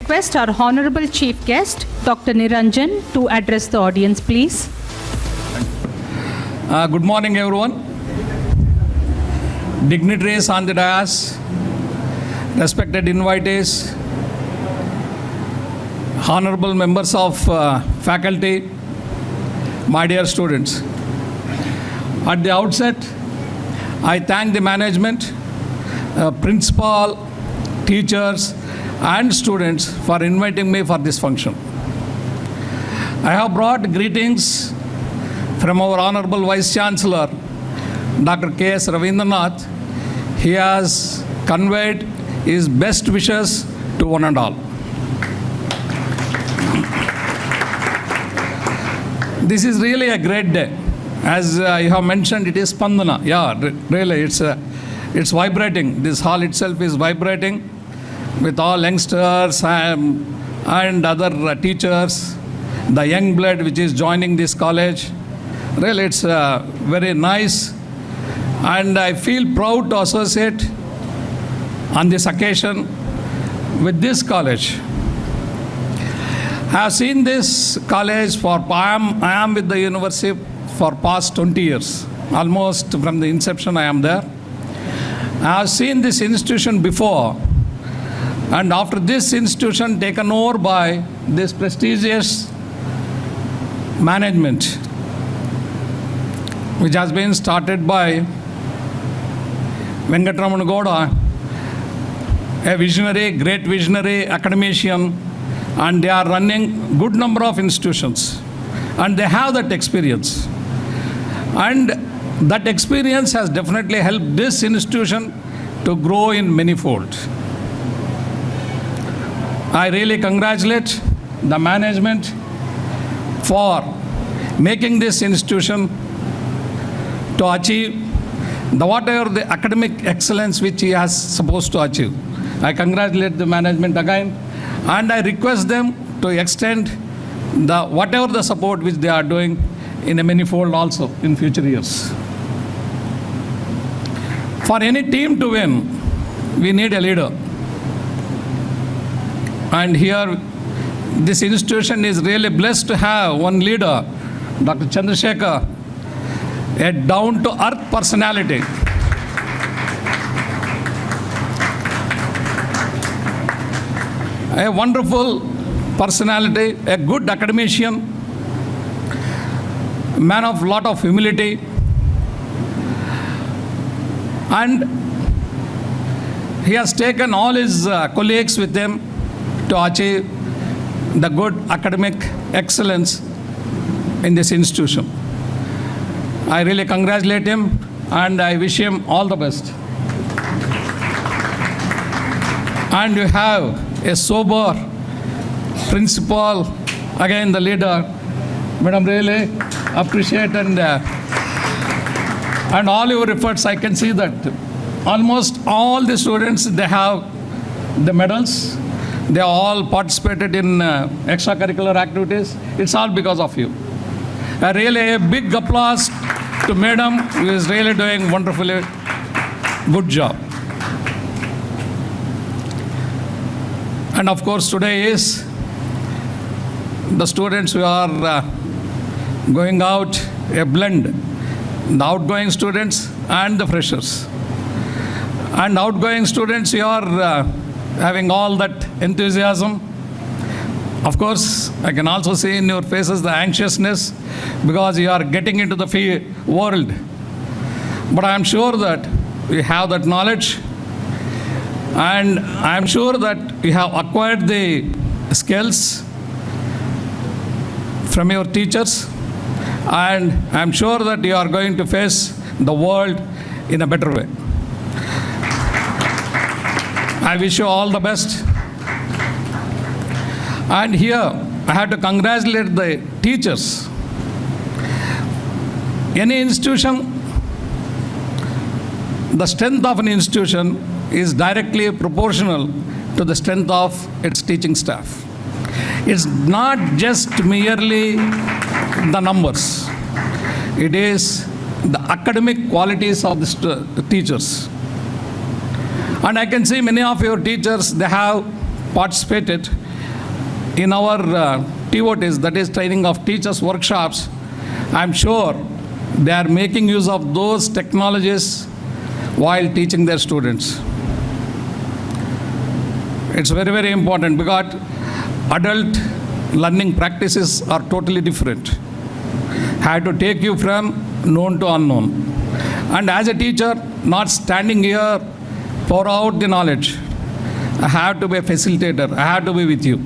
request our Honorable Chief Guest, Dr. Niranjan, to address the audience, please. Good morning, everyone. Dignitaries on the dais, respected invitees, honorable members of faculty, my dear students. At the outset, I thank the management, principal, teachers, and students for inviting me for this function. I have brought greetings from our Honorable Vice Chancellor, Dr. K.S. Ravindranath. He has conveyed his best wishes to one and all. This is really a great day. As you have mentioned, it is Spandana. Yeah, really, it's vibrating. This hall itself is vibrating with all youngsters and other teachers, the young blood which is joining this college. Really, it's very nice, and I feel proud to associate on this occasion with this college. I have seen this college I am with the university for past 20 years. Almost from the inception I am there. I have seen this institution before, and after this institution taken over by this prestigious management, which has been started by Venkateshwara, a visionary, great visionary academician, and they are running good number of institutions, and they have that experience. And that experience has definitely helped this institution to grow in manifold. I really congratulate the management for making this institution to achieve whatever the academic excellence which he has supposed to achieve. I congratulate the management again, and I request them to extend whatever the support which they are doing in a manifold also in future years. For any team to win, we need a leader. And here, this institution is really blessed to have one leader, Dr. Chandrasekhar, a down-to-earth personality. A wonderful personality, a good academician, man of lot of humility, and he has taken all his colleagues with him to achieve the good academic excellence in this institution. I really congratulate him, and I wish him all the best. And you have a sober principal, again the leader. Madam, really appreciate and all your efforts. I can see that almost all the students, they have the medals. They all participated in extracurricular activities. It's all because of you. Really a big applause to Madam, who is really doing wonderfully good job. And of course, today is the students who are going out, a blend, the outgoing students and the freshers. And outgoing students, you are having all that enthusiasm. Of course, I can also see in your faces the anxiousness because you are getting into the world. But I am sure that you have that knowledge, and I am sure that you have acquired the skills from your teachers, and I am sure that you are going to face the world in a better way. I wish you all the best. And here, I have to congratulate the teachers. Any institution, the strength of an institution is directly proportional to the strength of its teaching staff. It's not just merely the numbers. It is the academic qualities of the teachers. And I can see many of your teachers, they have participated in our TOTs, that is training of teachers workshops, I'm sure they are making use of those technologies while teaching their students. It's very, very important because adult learning practices are totally different. I have to take you from known to unknown. And as a teacher, not standing here, pour out the knowledge. I have to be a facilitator. I have to be with you.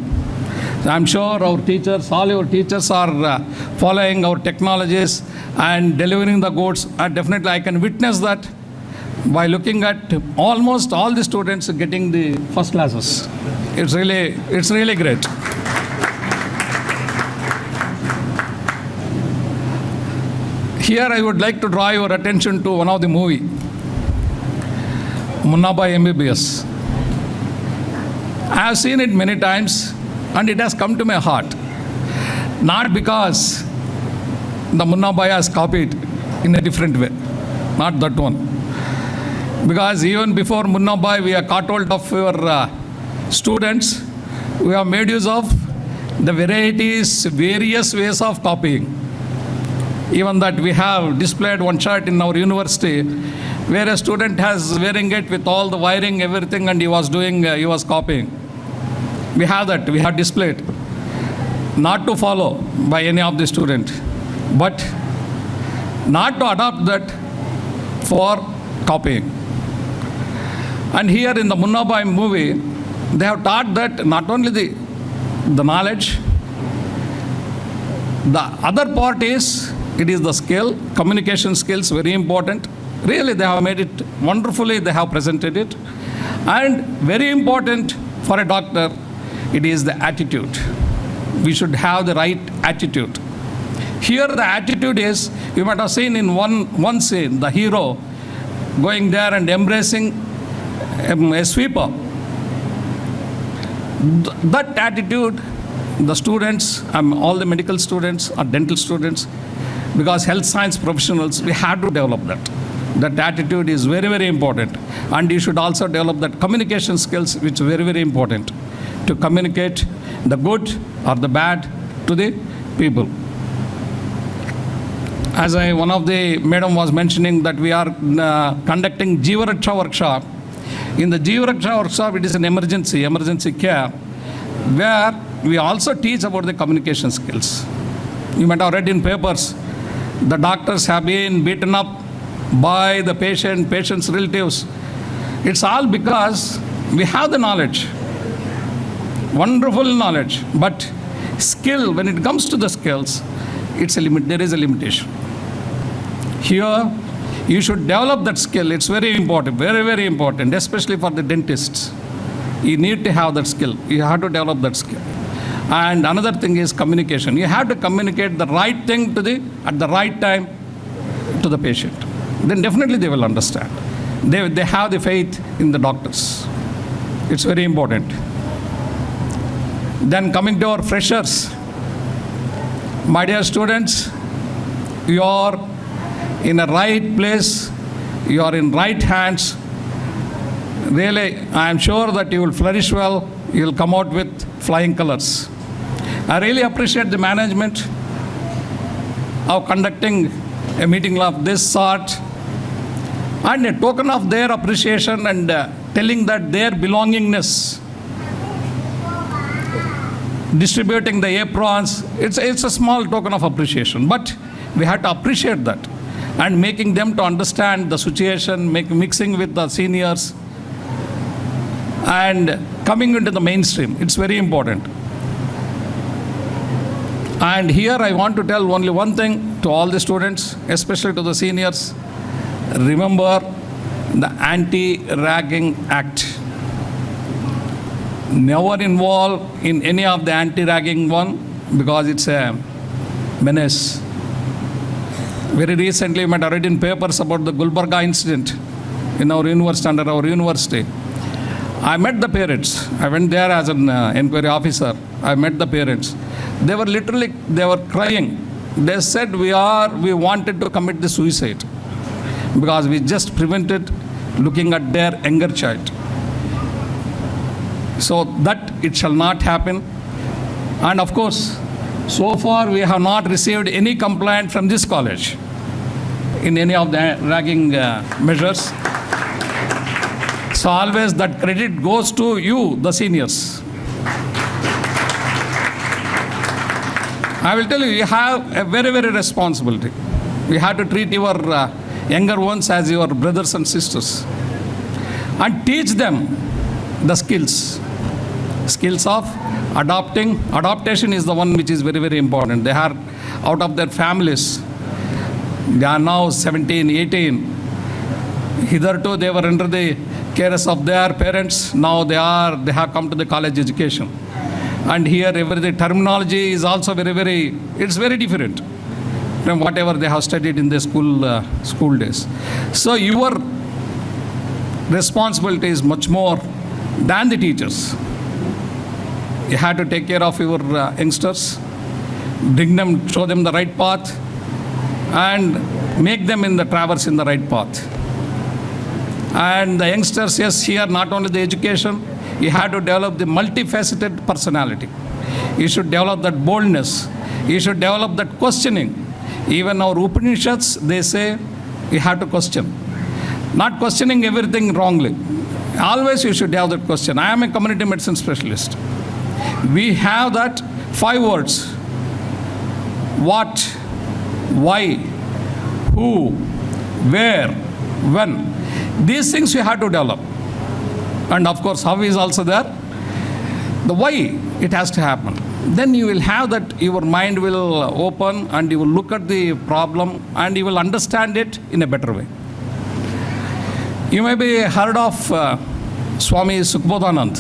So I'm sure our teachers, all your teachers are following our technologies and delivering the goods. And definitely I can witness that by looking at almost all the students getting the first classes. It's really great. Here I would like to draw your attention to one of the movie, Munna Bhai MBBS. I have seen it many times and it has come to my heart. Not because the Munna Bhai has copied in a different way, not that one. Because even before Munna Bhai, we are caught hold of your students. We have made use of the various ways of copying. Even that we have displayed one chart in our university where a student has wearing it with all the wiring, everything, and he was copying. We have that, we have displayed. Not to follow by any of the student, but not to adopt that for copying. And here in the Munna Bhai movie, they have taught that not only the knowledge, the other part is, it is the skill, communication skills, very important. Really, they have made it wonderfully, they have presented it. And very important for a doctor, it is the attitude. We should have the right attitude. Here the attitude is, you might have seen in one scene, the hero going there and embracing a sweeper. That attitude, the students, all the medical students or dental students, because health science professionals, we have to develop that. That attitude is very, very important. And you should also develop that communication skills, which are very, very important to communicate the good or the bad to the people. As one of the madam was mentioning that we are conducting Jeeva Raksha workshop. In the Jeeva Raksha workshop, it is an emergency care, where we also teach about the communication skills. You might have read in papers, the doctors have been beaten up by the patient's relatives. It's all because we have the knowledge, wonderful knowledge, but skill, when it comes to the skills, there is a limitation. Here, you should develop that skill. It's very important, very, very important, especially for the dentists. You need to have that skill. You have to develop that skill. And another thing is communication. You have to communicate the right thing at the right time to the patient. Then definitely they will understand. They have the faith in the doctors. It's very important. Then coming to our freshers. My dear students, you are in a right place. You are in right hands. Really, I am sure that you will flourish well. You will come out with flying colors. I really appreciate the management of conducting a meeting of this sort, and a token of their appreciation and telling that their belongingness, distributing the aprons, it's a small token of appreciation, but we have to appreciate that and making them to understand the situation, mixing with the seniors and coming into the mainstream. It's very important. And here I want to tell only one thing to all the students, especially to the seniors. Remember the Anti-Ragging Act. Never involve in any of the anti-ragging one, because it's a menace. Very recently, you might have read in papers about the Gulbarga incident in our university, under our university. I met the parents. I went there as an inquiry officer. I met the parents. They were crying. They said, we wanted to commit the suicide because we just prevented looking at their younger child. So that it shall not happen. And of course, so far we have not received any complaint from this college in any of the ragging measures. So always that credit goes to you, the seniors. I will tell you, you have a very, very responsibility. You have to treat your younger ones as your brothers and sisters and teach them the skills of adaptation is the one which is very, very important. They are out of their families. They are now 17, 18. Hitherto they were under the cares of their parents. Now they have come to the college education. And here the terminology is also it's very different from whatever they have studied in the school days. So your responsibility is much more than the teachers. You have to take care of your youngsters, bring them, show them the right path, and make them traverse in the right path. And the youngsters, yes, here not only the education, you have to develop the multifaceted personality. You should develop that boldness. You should develop that questioning. Even our Upanishads, they say you have to question. Not questioning everything wrongly. Always you should have that question. I am a community medicine specialist. We have that 5 words. What, why, who, where, when. These things you have to develop. And of course, how is also there. The why it has to happen. Then you will have that, your mind will open and you will look at the problem and you will understand it in a better way. You may be heard of Swami Sukbodhanand.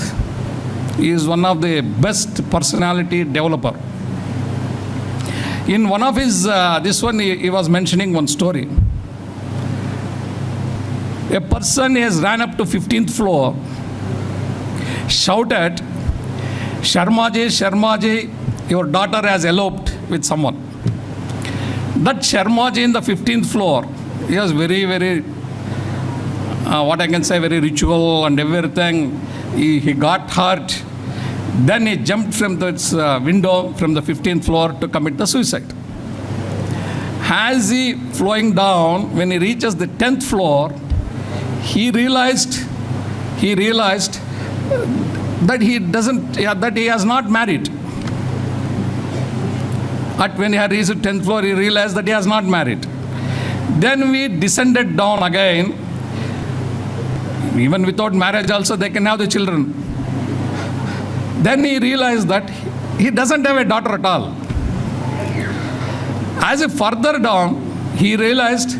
He is one of the best personality developer. In one of his, he was mentioning one story. A person has ran up to 15th floor, shouted, Sharmaji, Sharmaji, your daughter has eloped with someone. That Sharmaji in the 15th floor, he was very, very, what I can say, very ritual and everything. He got hurt. Then he jumped from the window from the 15th floor to commit the suicide. As he flowing down, when he reaches the 10th floor, he realized that he has not married. When he had reached the 10th floor, he realized that he has not married. Then we descended down again. Even without marriage also, they can have the children. Then he realized that he doesn't have a daughter at all. As he further down, he realized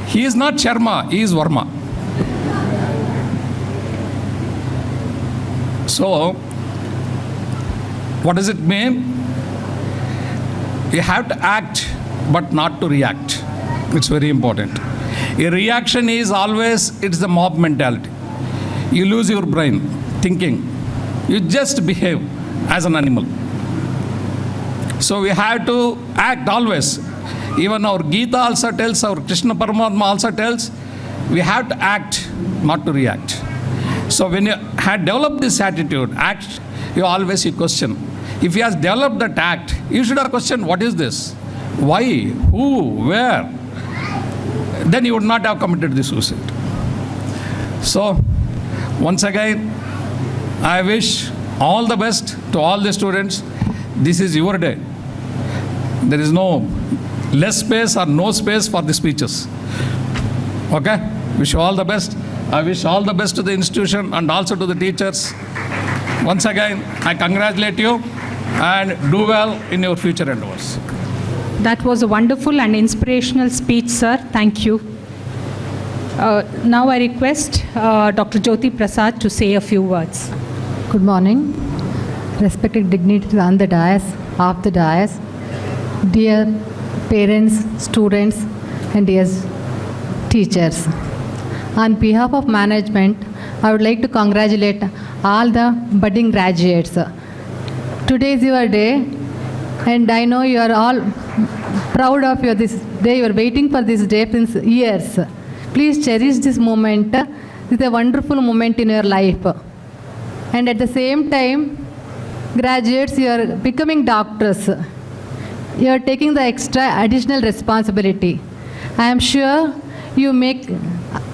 he is not Sharma, he is Varma. So, what does it mean? You have to act, but not to react. It's very important. A reaction is always, it's the mob mentality. You lose your brain thinking. You just behave as an animal. So we have to act always. Even our Gita also tells, our Krishna Paramatma also tells, we have to act, not to react. So when you had developed this attitude, act, you question. If you have developed that act, you should have questioned, what is this? Why? Who? Where? Then you would not have committed the suicide. So, once again, I wish all the best to all the students. This is your day. There is no less space or no space for the speeches. Okay? Wish you all the best. I wish all the best to the institution and also to the teachers. Once again, I congratulate you and do well in your future endeavors. That was a wonderful and inspirational speech, sir. Thank you. Now I request Dr. Jyoti Prasad to say a few words. Good morning, respected dignitaries on the dais, off the dais, dear parents, students, and dear teachers. On behalf of management, I would like to congratulate all the budding graduates. Today is your day, and I know you are all proud of this day. You are waiting for this day since years. Please cherish this moment. It's a wonderful moment in your life. And at the same time, Graduates, you are becoming doctors. You are taking the extra additional responsibility. I am sure you make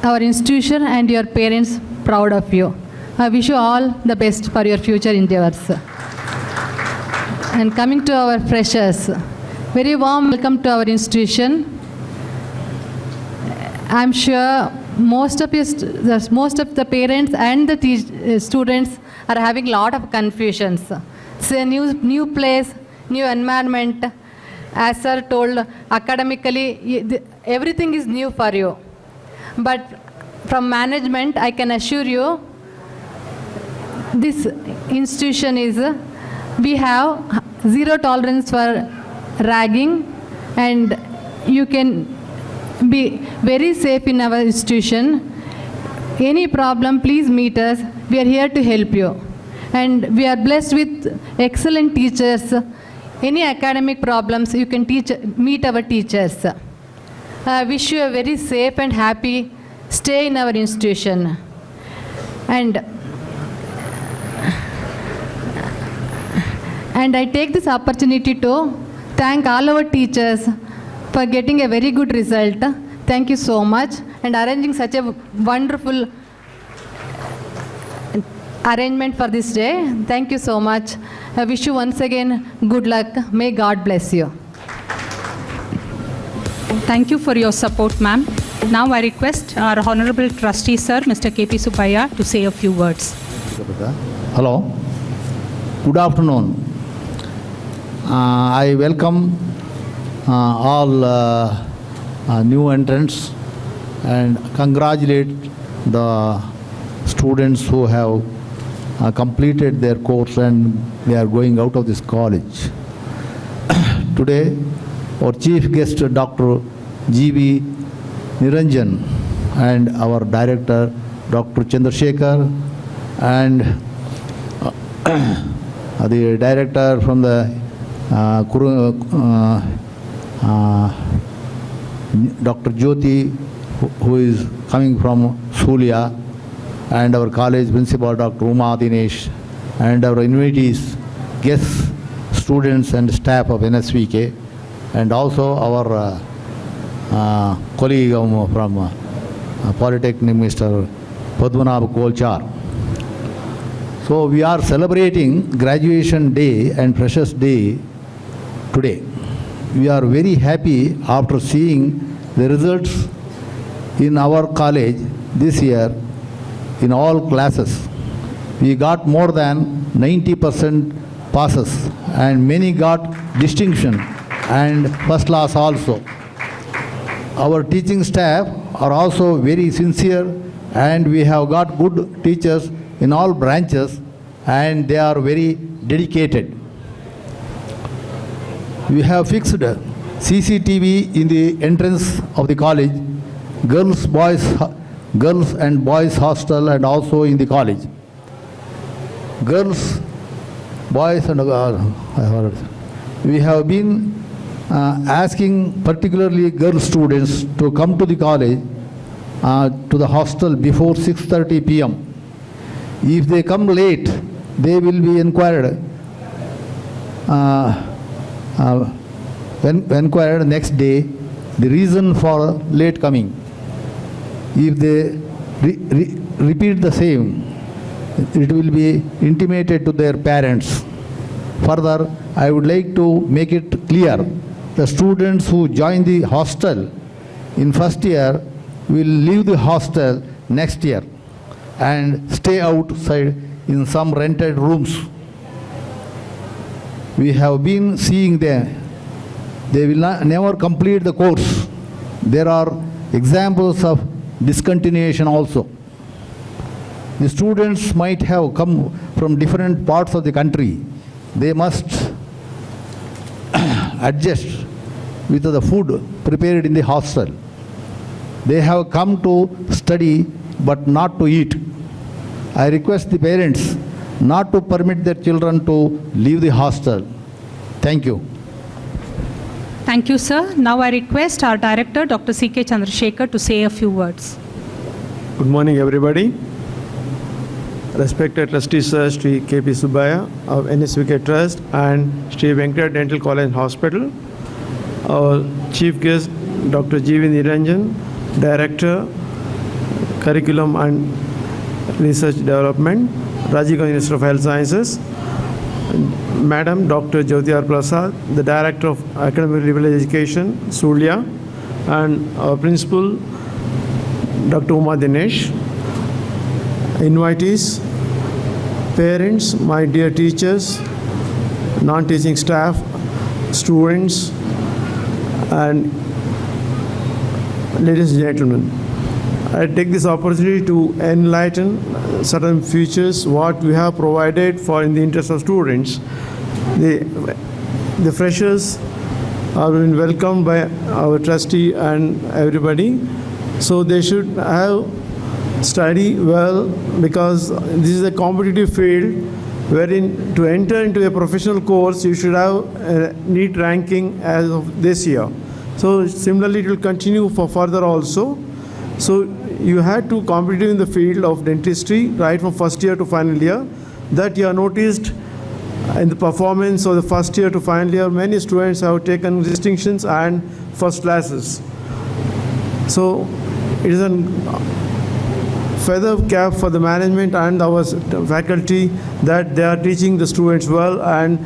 our institution and your parents proud of you. I wish you all the best for your future endeavors. And coming to our freshers, very warm welcome to our institution. I'm sure most of the parents and the students are having a lot of confusions. It's a new place, new environment. As sir told, academically, everything is new for you. But from management, I can assure you, this institution is, we have zero tolerance for ragging, and you can be very safe in our institution. Any problem, please meet us. We are here to help you. And we are blessed with excellent teachers. Any academic problems, you can meet our teachers. I wish you a very safe and happy stay in our institution. And I take this opportunity to thank all our teachers for getting a very good result. Thank you so much, and arranging such a wonderful arrangement for this day. Thank you so much. I wish you once again good luck. May God bless you. Thank you for your support, ma'am. Now I request our Honorable Trustee, Sir, Mr. K.P. Subbaiah, to say a few words. Hello. Good afternoon. I welcome all new entrants and congratulate the students who have completed their course and they are going out of this college. Today, our chief guest, Dr. G.V. Niranjan, and our director, Dr. Chandrasekhar, and the director from the Dr. Jyoti, who is coming from Sulia, and our college principal, Dr. Uma Dinesh, and our invitees, guests, students and staff of NSVK, and also our colleague from Polytechnic, Mr. Padmanabh Kolchar. So we are celebrating graduation day and freshers day today. We are very happy after seeing the results in our college this year in all classes. We got more than 90% passes and many got distinction and first class also. Our teaching staff are also very sincere, and we have got good teachers in all branches, and they are very dedicated. We have fixed CCTV in the entrance of the college, girls and boys hostel, and also in the college. Girls, boys and we have been asking particularly girl students to come to the college, to the hostel before 6:30 p.m. If they come late, they will be inquired inquired next day the reason for late coming. If they repeat the same, it will be intimated to their parents. Further, I would like to make it clear, the students who join the hostel in first year will leave the hostel next year and stay outside in some rented rooms. We have been seeing them. They will never complete the course. There are examples of discontinuation also. The students might have come from different parts of the country. They must adjust with the food prepared in the hostel. They have come to study but not to eat. I request the parents not to permit their children to leave the hostel. Thank you. Thank you, sir. Now I request our director, Dr. C.K. Chandrasekhar, to say a few words. Good morning, everybody. respected trustee Sir Sri K.P. Subaya of NSVK Trust and Sri Venkateshwara Dental College and Hospital, our chief guest Dr. G.V. Niranjan, Director, Curriculum and Research Development, Rajiv Gandhi Institute of Health Sciences, Madam Dr. Jyoti R. Prasad, the Director of Academic Liberal Education, Surya, and our Principal, Dr. Uma Dinesh, invitees, parents, my dear teachers, non-teaching staff, students, and ladies and gentlemen. I take this opportunity to enlighten certain features what we have provided for in the interest of students. The freshers are been welcomed by our trustee and everybody, so they should have study well, because this is a competitive field wherein to enter into a professional course you should have a NEET ranking as of this year. So similarly it will continue for further also. So you had to compete in the field of dentistry right from first year to final year. That you are noticed in the performance of the first year to final year. Many students have taken distinctions and first classes. So it is a feather cap for the management and our faculty that they are teaching the students well, and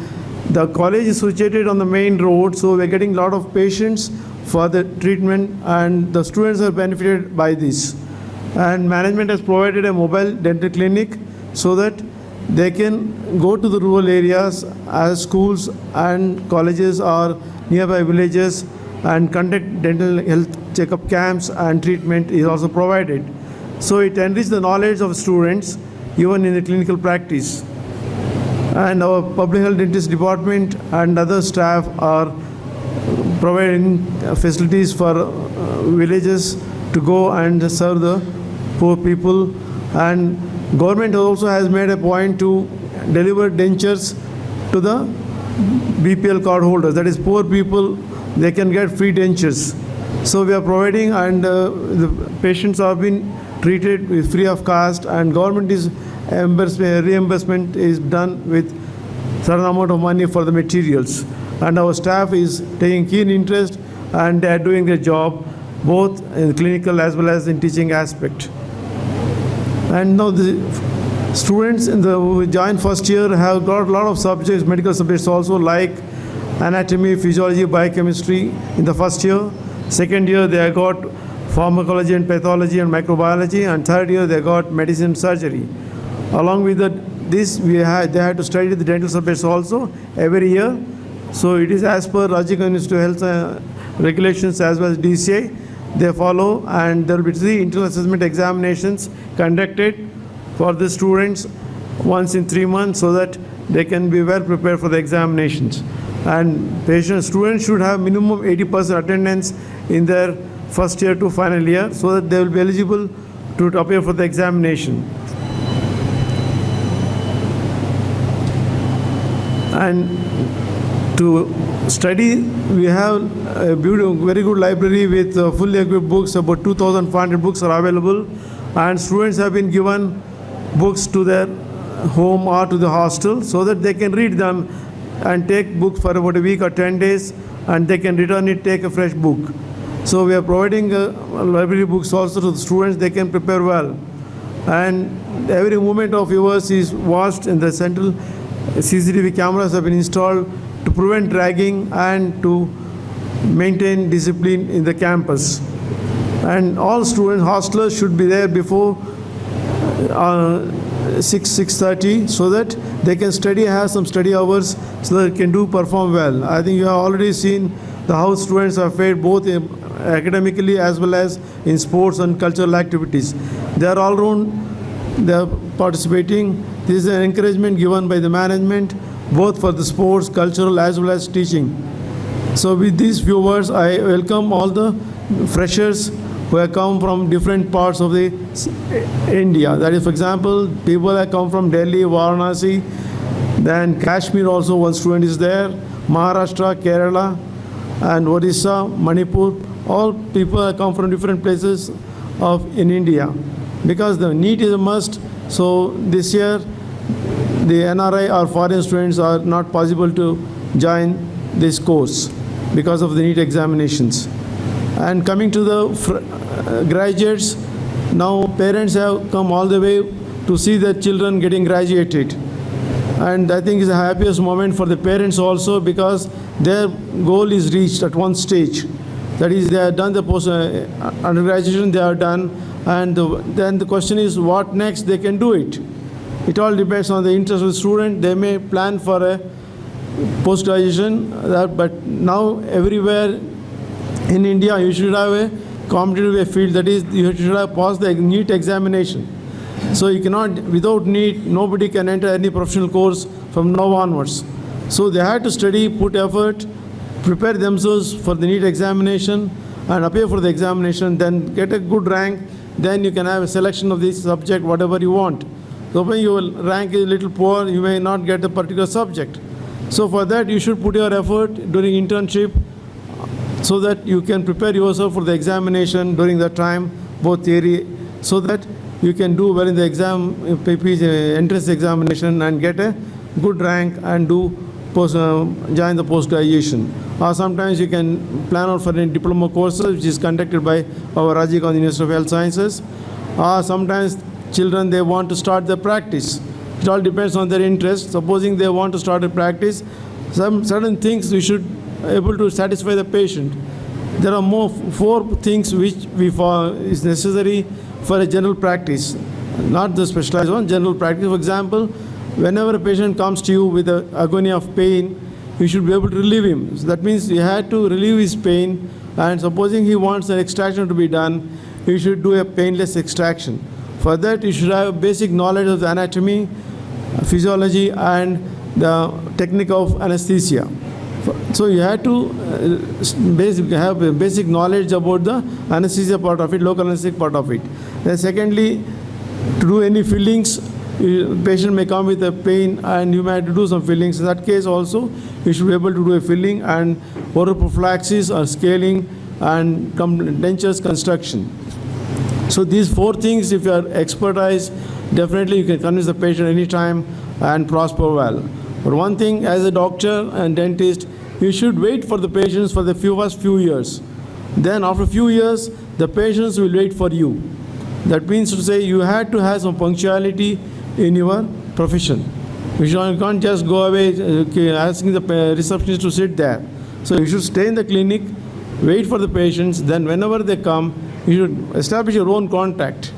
the college is situated on the main road, so we're getting a lot of patients for the treatment and the students are benefited by this. And management has provided a mobile dental clinic so that they can go to the rural areas as schools and colleges or nearby villages and conduct dental health checkup camps, and treatment is also provided. So it enriches the knowledge of students even in the clinical practice. And our public health dentist department and other staff are providing facilities for villages to go and serve the poor people. And government also has made a point to deliver dentures to the BPL card holders, that is poor people, they can get free dentures. So we are providing, and the patients have been treated with free of cost, and government is reimbursement is done with certain amount of money for the materials, and our staff is taking keen interest and they are doing their job both in clinical as well as in teaching aspect. And now the students who join first year have got a lot of subjects, medical subjects also, like anatomy, physiology, biochemistry in the first year. Second year they have got pharmacology and pathology and microbiology, and third year they got medicine surgery. Along with they had to study the dental subjects also every year. So it is as per Rajiv Institute of Health regulations as well as DCA they follow, and there will be 3 internal assessment examinations conducted for the students once in 3 months so that they can be well prepared for the examinations. And students should have minimum 80% attendance in their first year to final year so that they will be eligible to appear for the examination. And to study, we have a very good library with fully equipped books. About 2,500 books are available, and students have been given books to their home or to the hostel so that they can read them and take book for about a week or 10 days, and they can return it, take a fresh book. So we are providing library books also to the students, they can prepare well. And every movement of yours is watched in the central. CCTV cameras have been installed to prevent ragging and to maintain discipline in the campus. And all student hostlers should be there before 6:30 so that they can study, have some study hours so that they can perform well. I think you have already seen the how students are fared both academically as well as in sports and cultural activities. They are all around, they are participating. This is an encouragement given by the management both for the sports, cultural as well as teaching. So with these few words, I welcome all the freshers who have come from different parts of the India. That is, for example, people have come from Delhi, Varanasi, then Kashmir also, one student is there, Maharashtra, Kerala, and Odisha, Manipur. All people have come from different places in India. Because the NEET is a must, So this year, the NRI or foreign students are not possible to join this course because of the NEET examinations. And coming to the graduates, now parents have come all the way to see their children getting graduated. And I think it's the happiest moment for the parents also, because their goal is reached at one stage. That is, they have done the undergraduation, they are done, and then the question is what next they can do it. It all depends on the interest of the student. They may plan for a post-graduation, but now everywhere in India you should have a competitive field, that is, you should have passed the NEET examination. So you cannot, without NEET, nobody can enter any professional course from now onwards. So they had to study, put effort, prepare themselves for the NEET examination and appear for the examination, then get a good rank, then you can have a selection of this subject, whatever you want. So when your rank is a little poor, you may not get a particular subject. So for that, you should put your effort during internship so that you can prepare yourself for the examination during that time, both theory, so that you can do well in the exam, entrance examination and get a good rank and do join the post-graduation. Or sometimes you can plan out for a diploma courses which is conducted by our Rajiv Gandhi University of Health Sciences. Or sometimes children, they want to start their practice. It all depends on their interest. Supposing they want to start a practice, some certain things we should able to satisfy the patient. There are four things which is necessary for a general practice, not the specialized one, general practice. For example, whenever a patient comes to you with an agony of pain, you should be able to relieve him. So that means you had to relieve his pain, and supposing he wants an extraction to be done, you should do a painless extraction. For that, you should have basic knowledge of the anatomy, physiology, and the technique of anesthesia. So you have to have a basic knowledge about the anesthesia part of it, local anesthetic part of it. Then secondly, to do any fillings, patient may come with a pain and you may have to do some fillings. In that case also, you should be able to do a filling and oral prophylaxis or scaling and dentures construction. So these four things, if you are expertise, definitely you can convince the patient anytime and prosper well. But one thing, as a doctor and dentist, you should wait for the patients for the first few years. Then after a few years, the patients will wait for you. That means to say you had to have some punctuality in your profession. You can't just go away asking the receptionist to sit there. So you should stay in the clinic, wait for the patients, then whenever they come, you should establish your own contact.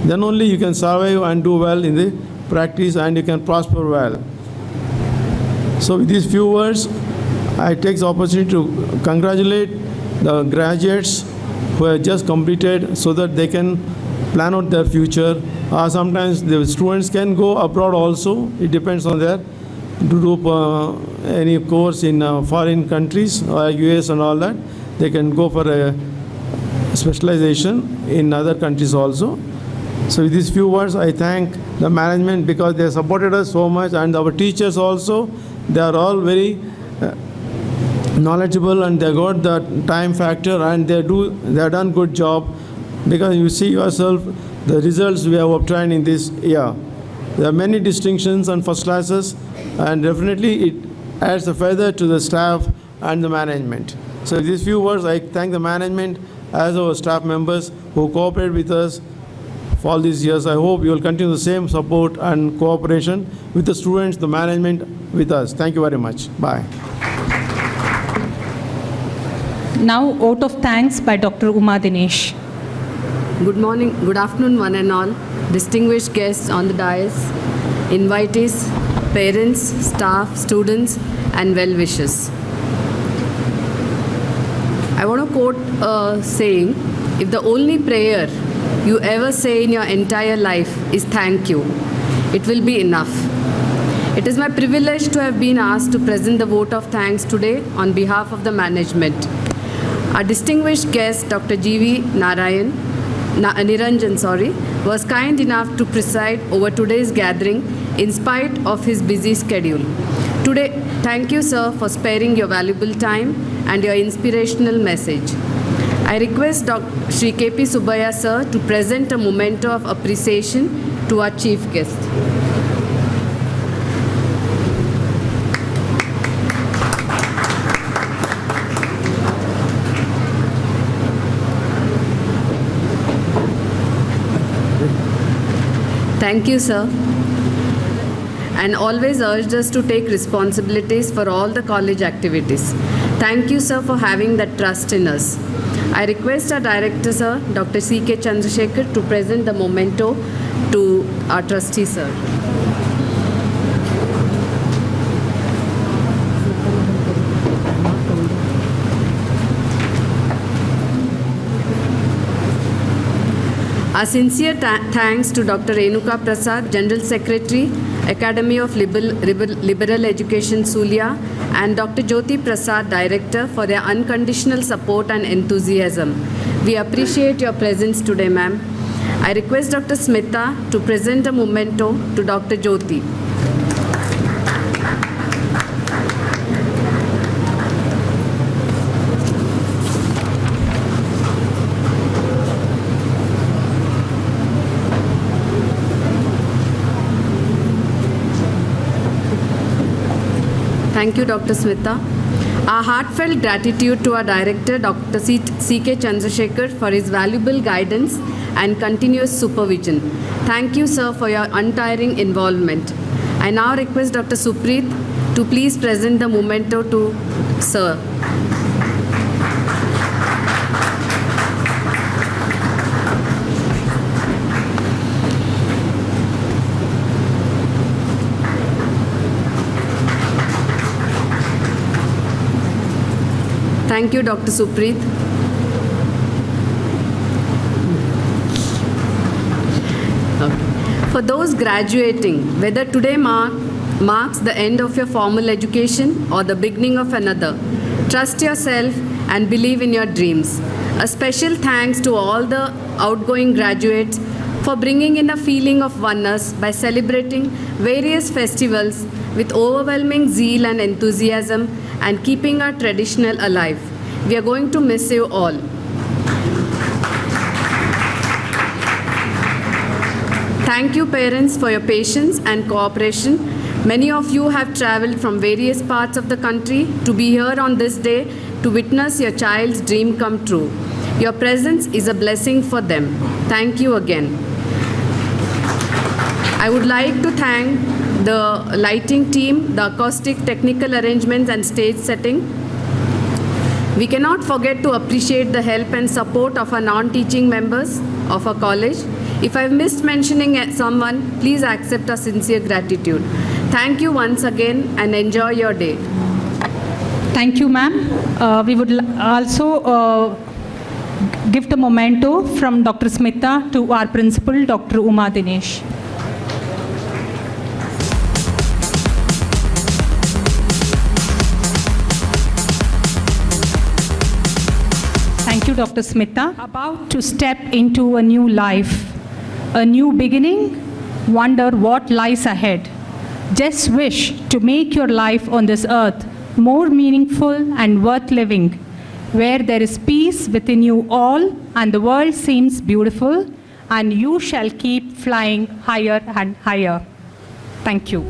Then only you can survive and do well in the practice and you can prosper well. So with these few words, I take the opportunity to congratulate the graduates who have just completed so that they can plan out their future. Sometimes the students can go abroad also. It depends on their to do any course in foreign countries, US and all that. They can go for a specialization in other countries also. So with these few words, I thank the management because they supported us so much, and our teachers also. They are all very knowledgeable and they got the time factor and they have done good job, because you see yourself the results we have obtained in this year. There are many distinctions and first classes, and definitely it adds a feather to the staff and the management. So with these few words, I thank the management as our staff members who cooperate with us for all these years. I hope you will continue the same support and cooperation with the students, the management, with us. Thank you very much. Bye. Now, vote of thanks by Dr. Uma Dinesh. Good morning, good afternoon, one and all. Distinguished guests on the dais, invitees, parents, staff, students, and well-wishers. I want to quote a saying: if the only prayer you ever say in your entire life is thank you, it will be enough. It is my privilege to have been asked to present the vote of thanks today on behalf of the management. Our distinguished guest, Dr. G.V. Niranjan, was kind enough to preside over today's gathering in spite of his busy schedule. Today, thank you, sir, for sparing your valuable time and your inspirational message. I request Shri K.P. Subbaya, sir, to present a memento of appreciation to our chief guest. Thank you, sir. And always urged us to take responsibilities for all the college activities. Thank you, sir, for having that trust in us. I request our director, sir, Dr. C.K. Chandrasekhar, to present the memento to our trustee, sir. Our sincere thanks to Dr. Renuka Prasad, General Secretary, Academy of Liberal Education, Sulia, and Dr. Jyoti Prasad, Director, for their unconditional support and enthusiasm. We appreciate your presence today, ma'am. I request Dr. Smita to present a memento to Dr. Jyoti. Thank you, Dr. Smita. Our heartfelt gratitude to our director, Dr. C.K. Chandrasekhar, for his valuable guidance and continuous supervision. Thank you, sir, for your untiring involvement. I now request Dr. Supreet to please present the memento to sir. Thank you, Dr. Supreet. Okay. For those graduating, whether today marks the end of your formal education or the beginning of another, trust yourself and believe in your dreams. A special thanks to all the outgoing graduates for bringing in a feeling of oneness by celebrating various festivals with overwhelming zeal and enthusiasm and keeping our traditional alive. We are going to miss you all. Thank you, parents, for your patience and cooperation. Many of you have traveled from various parts of the country to be here on this day to witness your child's dream come true. Your presence is a blessing for them. Thank you again. I would like to thank the lighting team, the acoustic technical arrangements and stage setting. We cannot forget to appreciate the help and support of our non-teaching members of our college. If I've missed mentioning someone, please accept our sincere gratitude. Thank you once again and enjoy your day. Thank you, ma'am. We would also give the memento from Dr. Smita to our principal, Dr. Uma Dinesh. Thank you, Dr. Smita. About to step into a new life, a new beginning, wonder what lies ahead. Just wish to make your life on this earth more meaningful and worth living, where there is peace within you all and the world seems beautiful and you shall keep flying higher and higher. Thank you.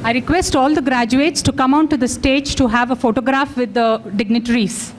I request all the graduates to come onto the stage to have a photograph with the dignitaries.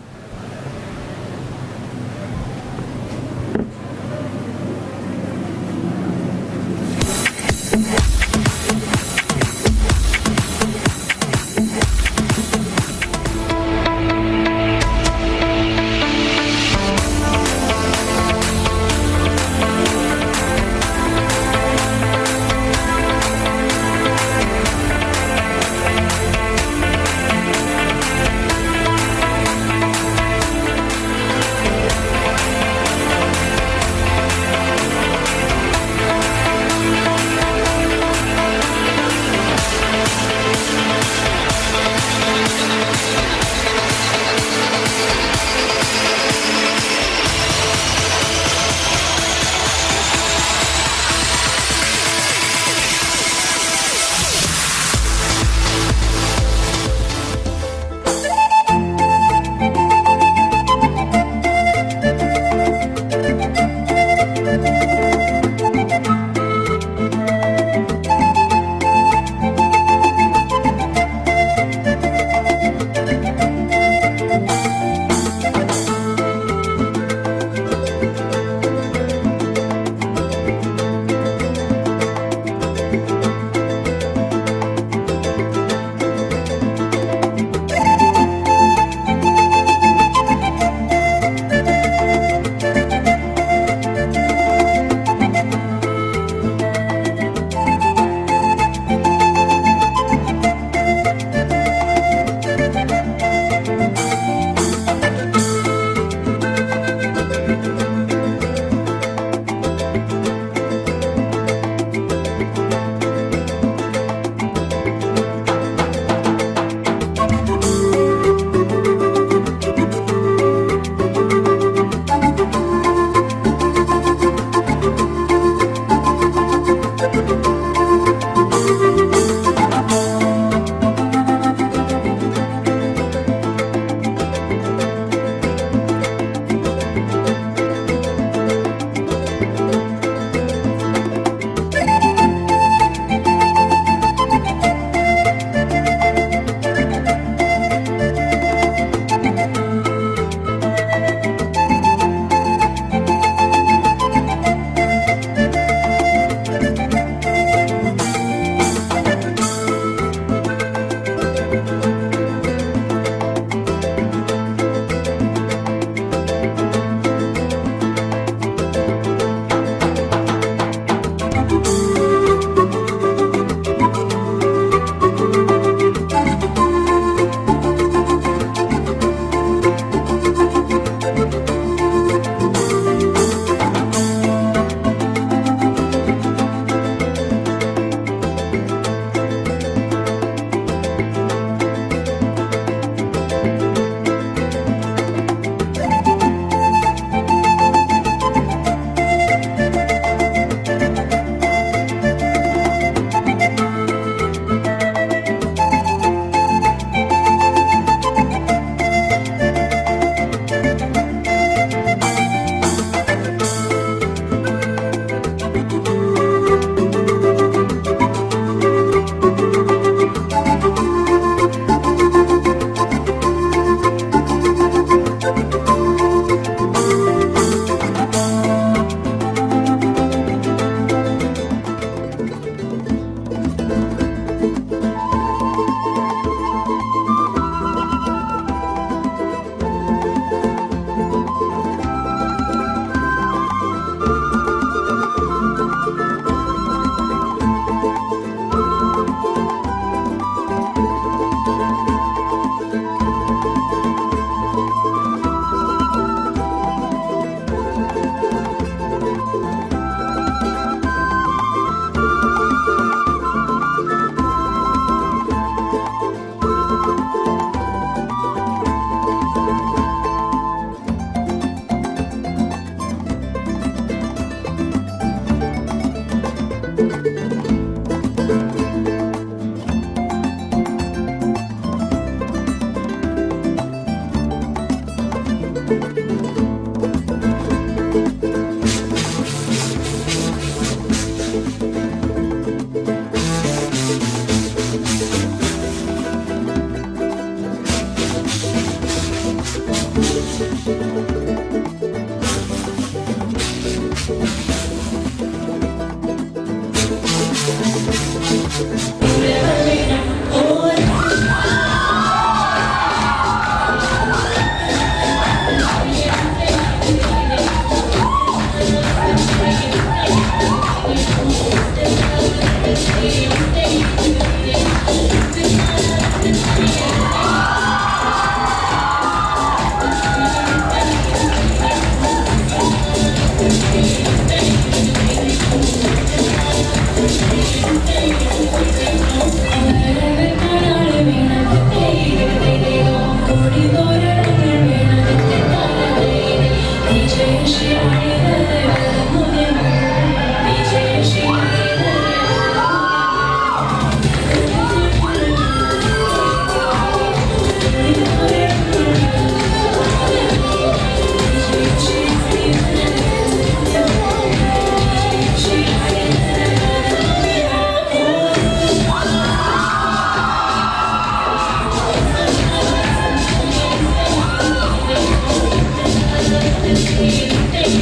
Mime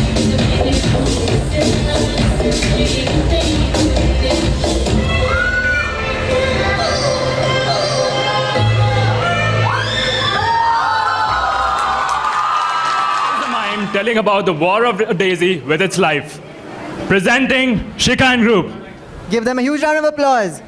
telling about the War of Daisy with its life. Presenting Shika and Group. Give them a huge round of applause.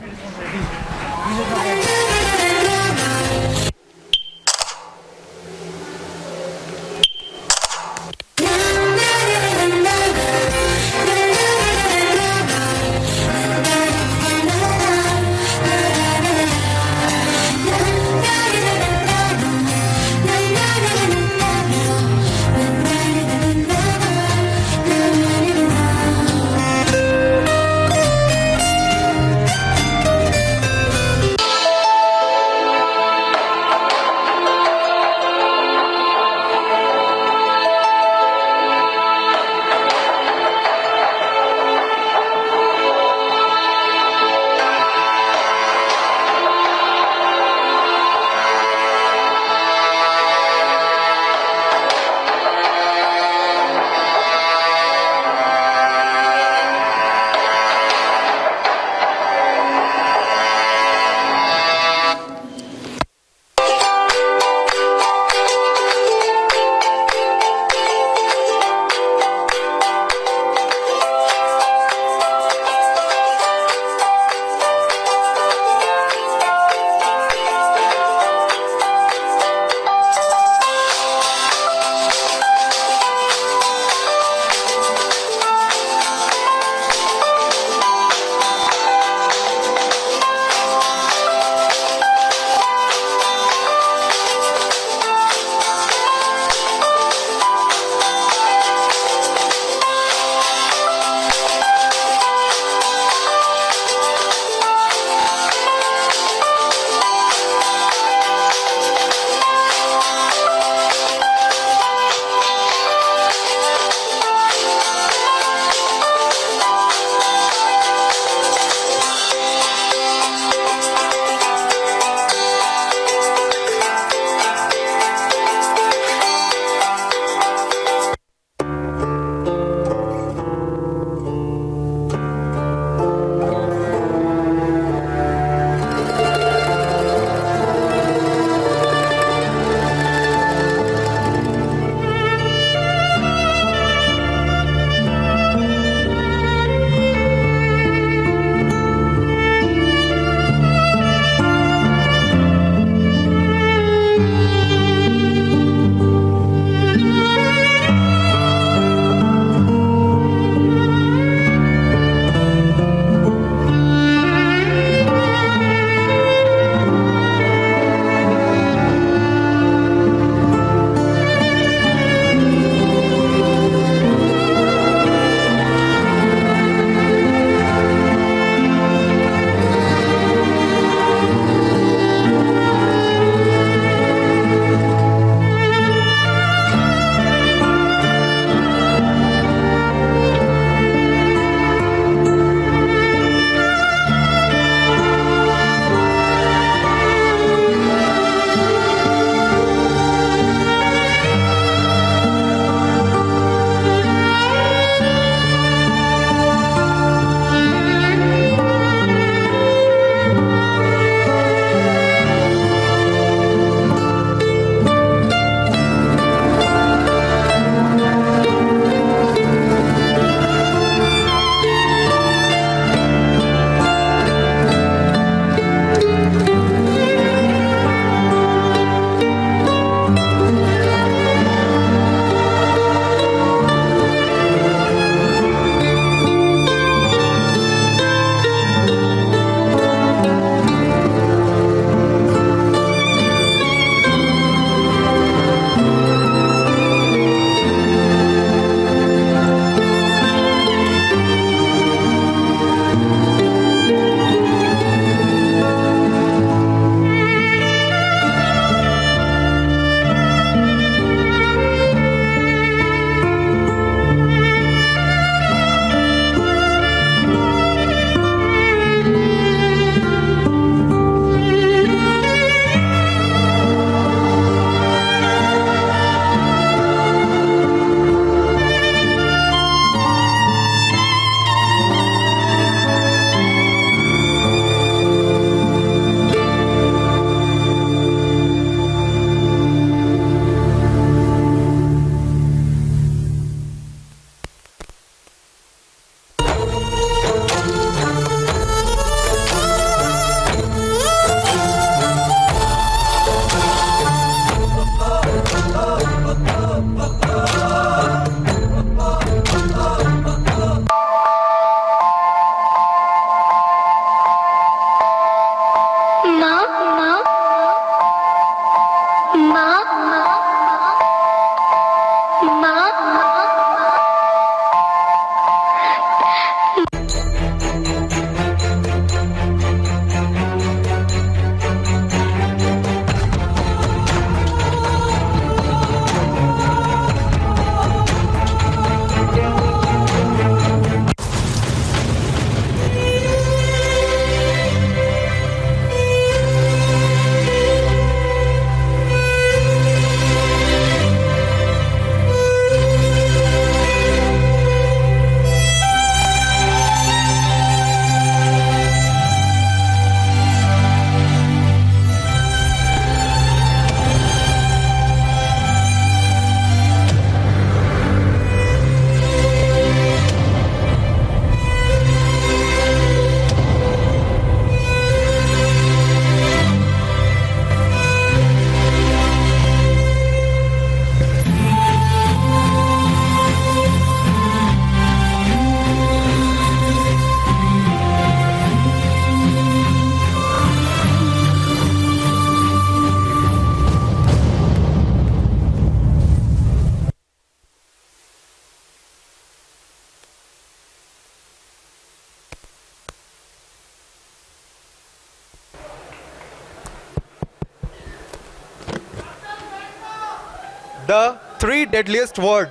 The three deadliest word.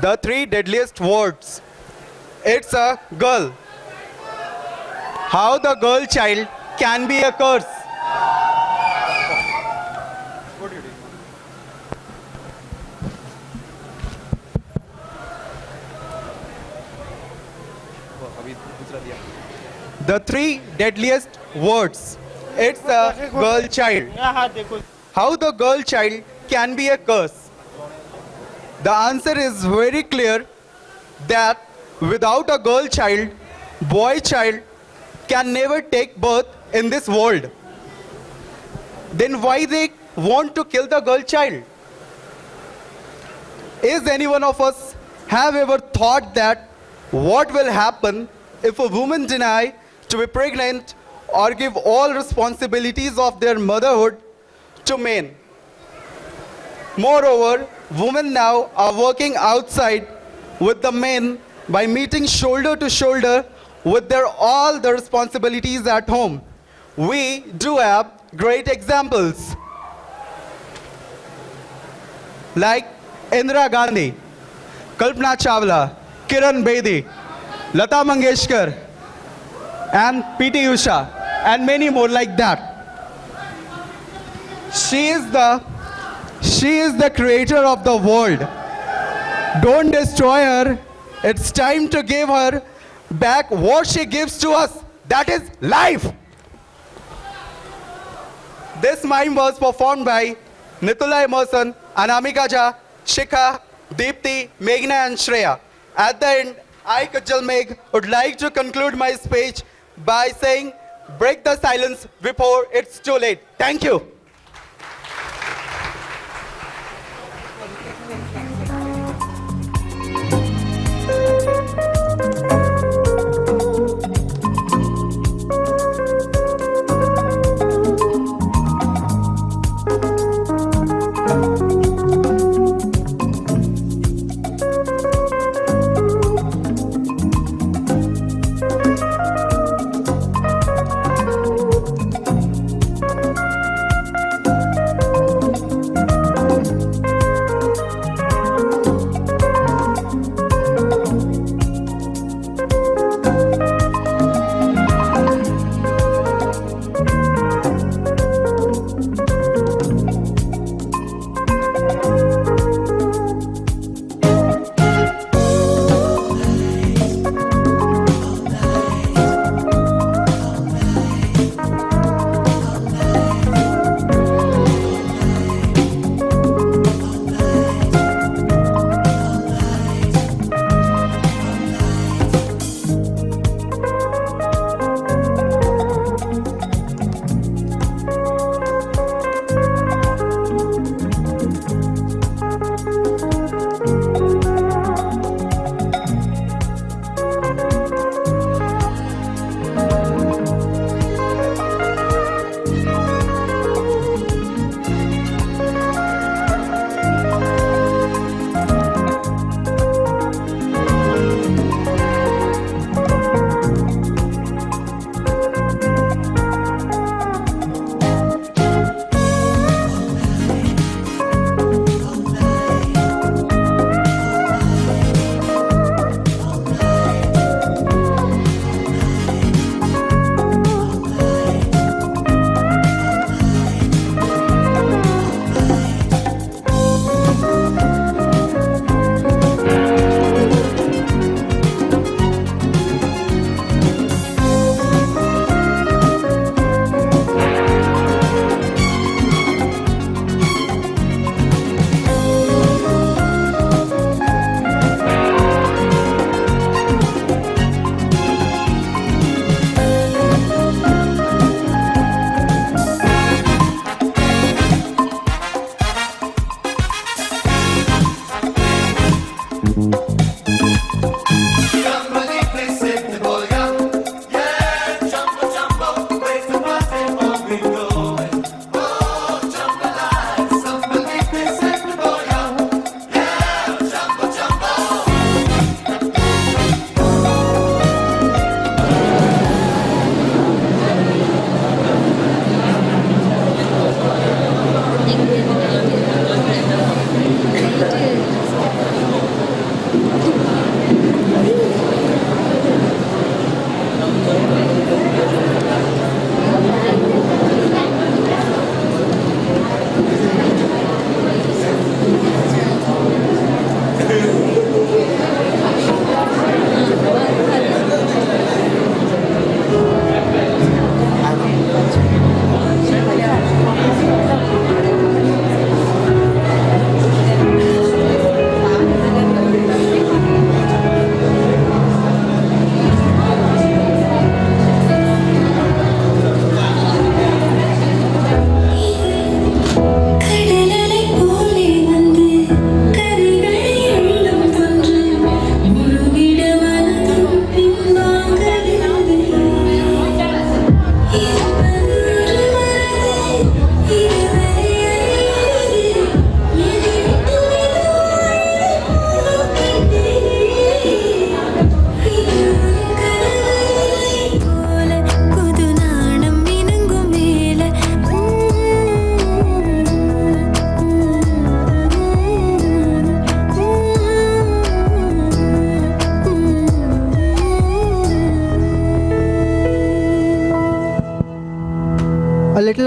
The three deadliest words. It's a girl. How the girl child can be a curse. The three deadliest words. It's a girl child. How the girl child can be a curse. The answer is very clear that without a girl child, boy child can never take birth in this world. Then why they want to kill the girl child? Is any one of us have ever thought that what will happen if a woman deny to be pregnant or give all responsibilities of their motherhood to men? Moreover, women now are working outside with the men by meeting shoulder to shoulder with their all the responsibilities at home. We do have great examples like Indira Gandhi, Kalpana Chawla, Kiran Bedi, Lata Mangeshkar, and P.T. Usha, and many more like that. She is the creator of the world. Don't destroy her. It's time to give her back what she gives to us. That is life. This mime was performed by Nitula Emerson, Anamika Jha, Shikha, Deepthi, Meghna and Shreya. At the end, I, Kajal Megh, would like to conclude my speech by saying, break the silence before it's too late. Thank you.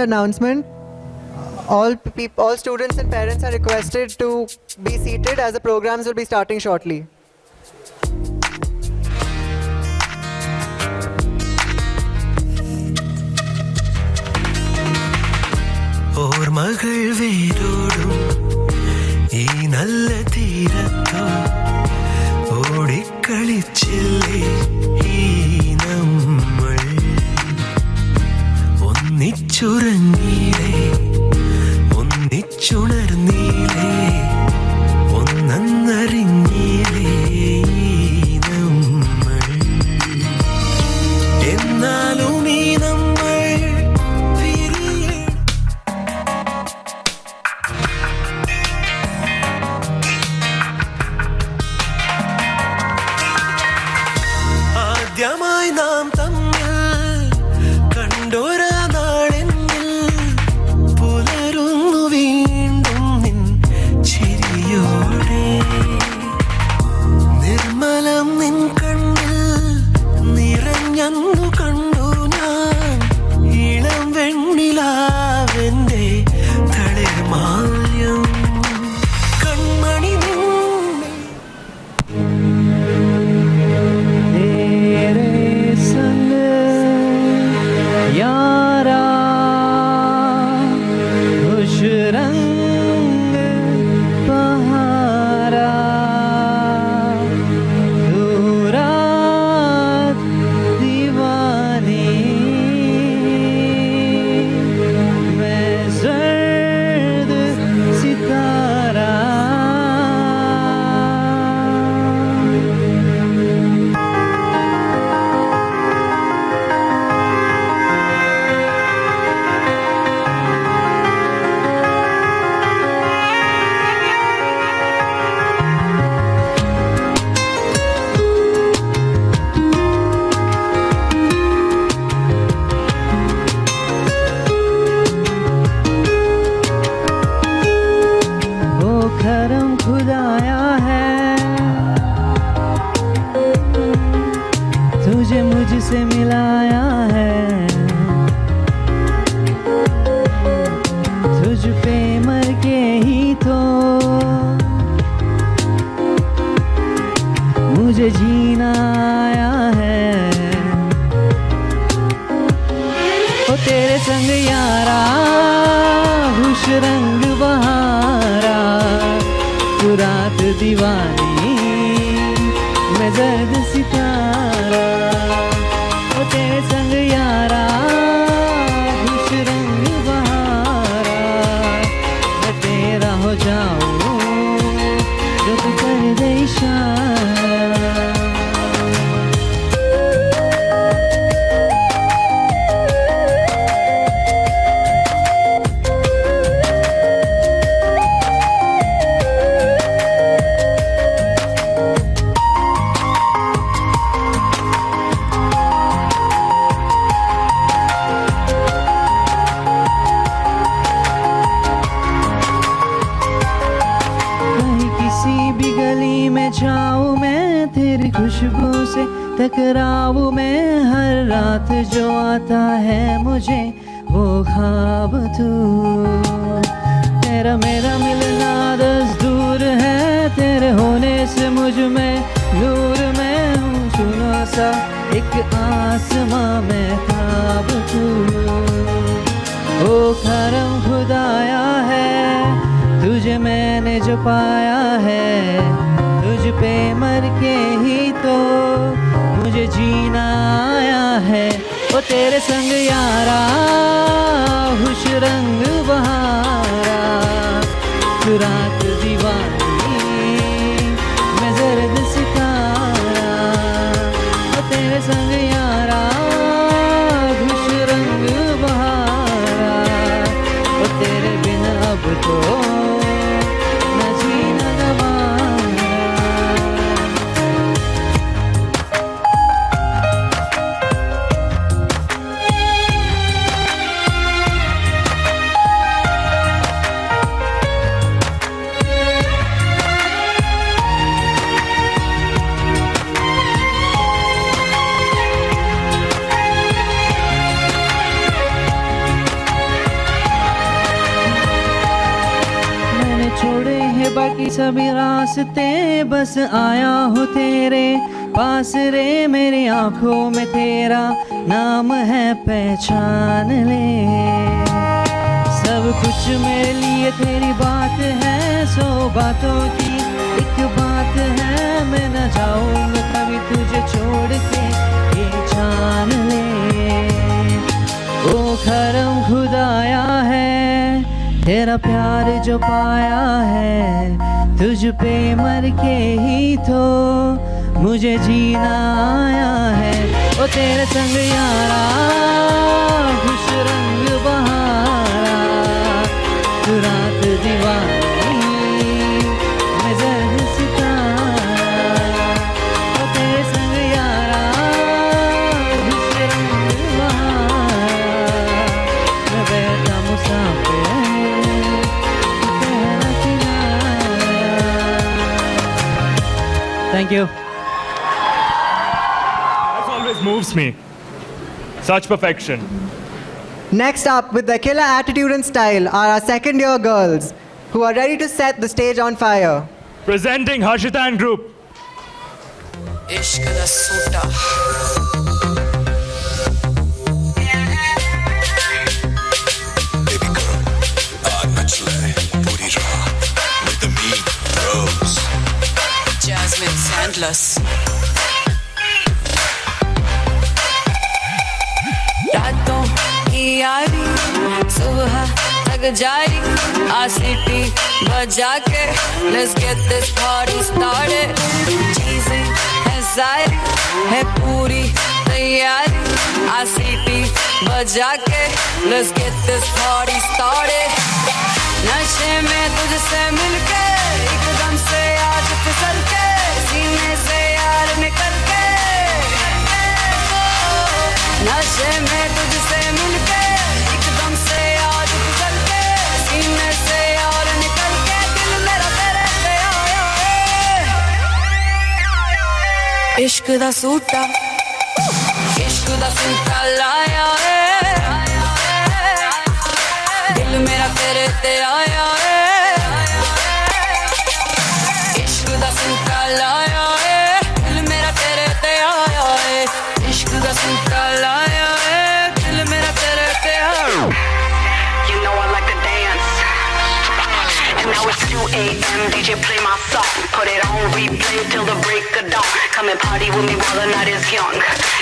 announcement. All students and parents are requested to be seated as the programs will be starting shortly. ഓർമ്മകൾ വേരോടും ഈ നല്ല തീരത്തോ ഓടിക്കളിച്ചില്ലേ ഈ നമ്മൾ ഒന്നിച്ചുറങ്ങിയില്ലേ ഒന്നിച്ചുണർന്നീലേ ഒന്നറിഞ്ഞില്ലേ നമ്മൾ എന്നാലും ഈ നമ്മൾ ആദ്യമായി നാം തമ്മിൽ കണ്ടൊരാ നാളെന്നിൽ പുലരുന്നു വീണ്ടും നിൻ ചിരിയോടെ നിർമ്മലം നിൻ കണ്ണിൽ നിറഞ്ഞന്നു കണ്ടു ഞാൻ ഇളം വെണ്ണിലാവെന്റെ തളിർമാല്യം കൺമണി यारा खुश रंग बहारा रात दीवानी मैं सर्द सितारा वो करम खुदाया है तुझे मुझसे मिलाया है तुझ पे मर के ही तो मुझे जीना आया है ओ तेरे संग यारा खुश रंग बहारा तू रात दीवानी मैं जर्द सितारा ओ तेरे संग यारा खुश रंग बहारा मैं तेरा हो जाऊं जो तू कर दे इशारा जाऊं मैं तेरी खुशबू से टकराऊं मैं हर रात जो आता है मुझे वो ख्वाब तू तेरा मेरा मिलना 10 दूर है तेरे होने से मुझ में नूर मैं हूँ सुना सा एक आसमां में ख्वाब तू ओ करम खुदाया है तुझे मैंने जो पाया है तुझ पे मर के ही तो मुझे जीना आया है ओ तेरे संग यारा खुश रंग बहारा तू रात दीवानी मैं जर्द सितारा ओ तेरे संग यारा खुश रंग बहारा ओ तेरे बिन अब तो मैं जीना गवारा बाकी सभी रास्ते बस आया हूँ तेरे पास रे, मेरी आंखों में तेरा नाम है, पहचान ले। सब कुछ मेरे लिए तेरी बात है, 100 बातों की एक बात है, मैं न जाऊंगा कभी तुझे छोड़ के, ये जान ले। ओ करम खुदाया है, तेरा प्यार जो पाया है, तुझ पे मर के ही तो मुझे जीना आया है। ओ तेरे संग यारा खुश रंग बहारा, तू रात दीवानी मैं जर्द सितारा। ओ तेरे संग यारा खुश रंग बहारा, मैं बैठा मुसाफिर तेरा किनारा। Thank you. That always moves me. Such perfection. Next up, with the killer attitude and style, are our second-year girls, who are ready to set the stage on fire. Presenting Harshita and group. इश्क दा सूटा Baby girl, आज नच ले पूरी रात with the mean bros. Jasmine Sandless. रातों की यारी सुबह तक जारी, आ सीटी बजा के let's get this party started. चीजें है सारी है पूरी तैयारी, आ सीटी बजा के let's get this party started. नशे में तुझसे मिलके एकदम से आज फिसल के सीने से यार निकल के, नशे में तुझसे मिलके एकदम से आज फिसल के सीने से यार निकल के, दिल मेरा तेरे पे आया है। इश्क दा सूटा लाया है, दिल मेरा तेरे ते आया है। इश्क दा सूटा लाया है, दिल मेरा तेरे ते आया है। इश्क दा सूटा लाया है, दिल मेरा तेरे ते आया है। You know I like to dance, and now it's 2 a.m. DJ play my song, put it on replay till the break of dawn. Come and party with me while the night is young.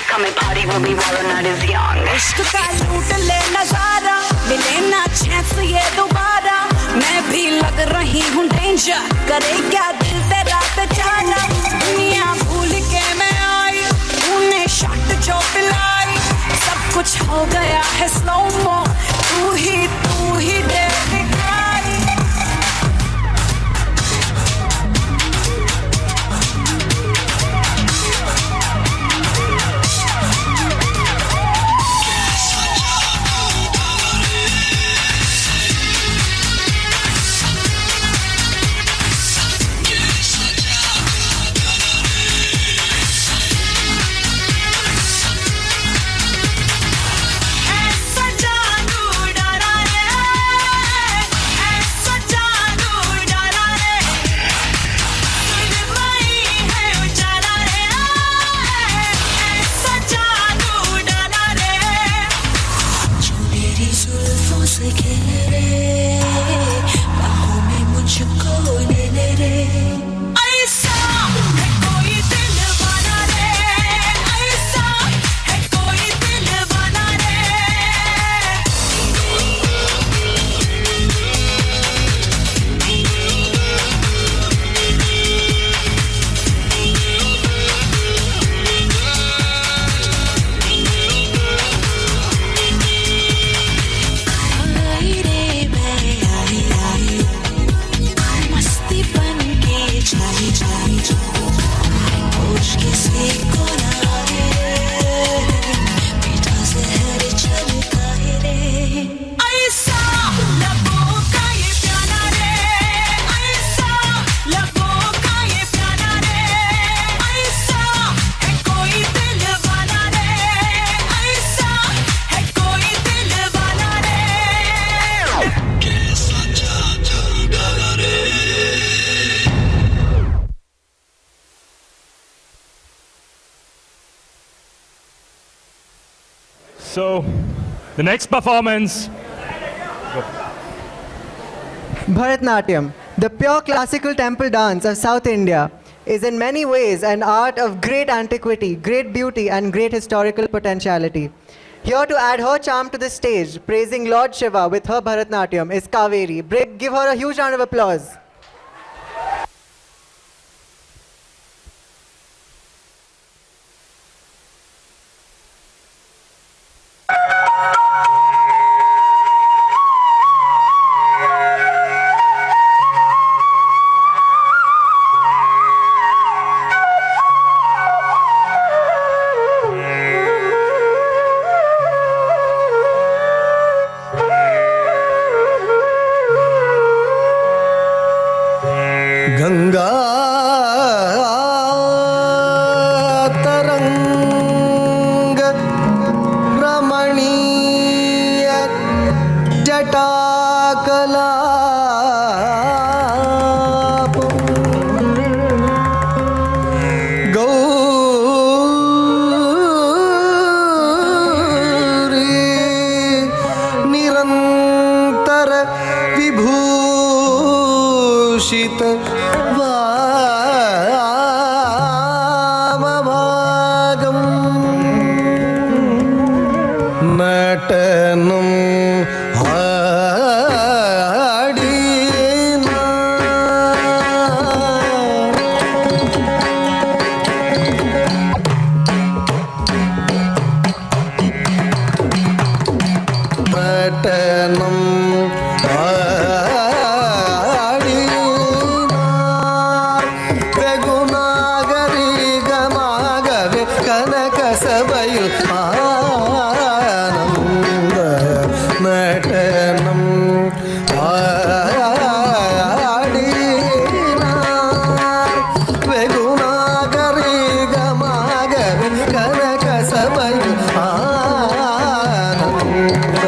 Come and party with me while the night is young. इश्क का लूट ले नजारा, मिले ना chance ये दोबारा, मैं भी लग रही हूँ डेंजर, करे क्या दिल तेरा बेचारा। दुनिया भूल के मैं आई, तूने शॉट जो पिलाई, सब कुछ हो गया है स्लो मो, तू ही दे दिखाई। ऐसा जादू डाला रे, So, the next performance. Bharatnatyam, the pure classical temple dance of South India, is in many ways an art of great antiquity, great beauty, and great historical potentiality. Here to add her charm to the stage, praising Lord Shiva with her Bharatnatyam, is Kaveri. Give her a huge round of applause. Ganga तरंग रमणीय जटाकलाप गौरी निरंतर विभूषित वामभागं नटनं हाडिना नटनं சபையில் ஆனந்த நடனம் ஆடினார் வெகுநாகரிகமாக கனக சபையில் ஆனந்த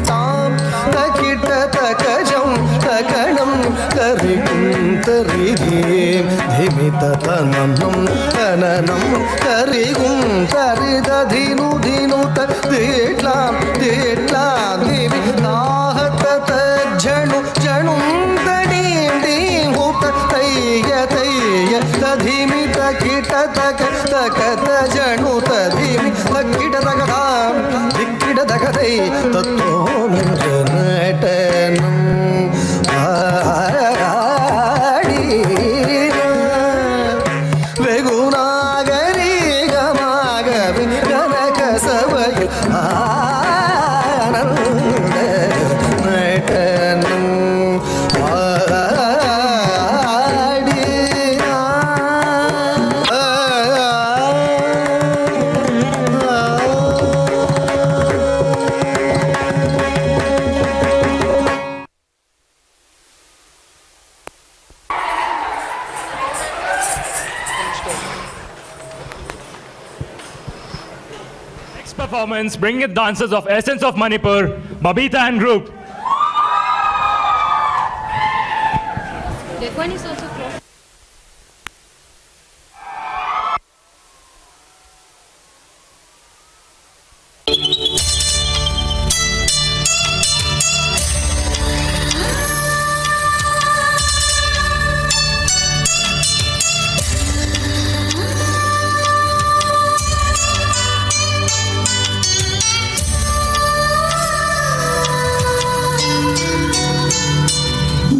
தாம் தகிட்ட தகஜம் தகணம் கரிகும் தரிகேம் धिमित तननं तननं करिगुं तरिदधिनु धिनुत देट्लां देट्लां देवि नाहत तज्जनु जनुं तडीं डीं हुत तैय तैय तधिमित किट तक तकत जनु तधिमि तकिट तकदां दिक्किट तकदै तत्तो नटनं Performance, bringing the dancers of Essence of Manipur, Babita and group. That one is also close.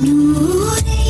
Noore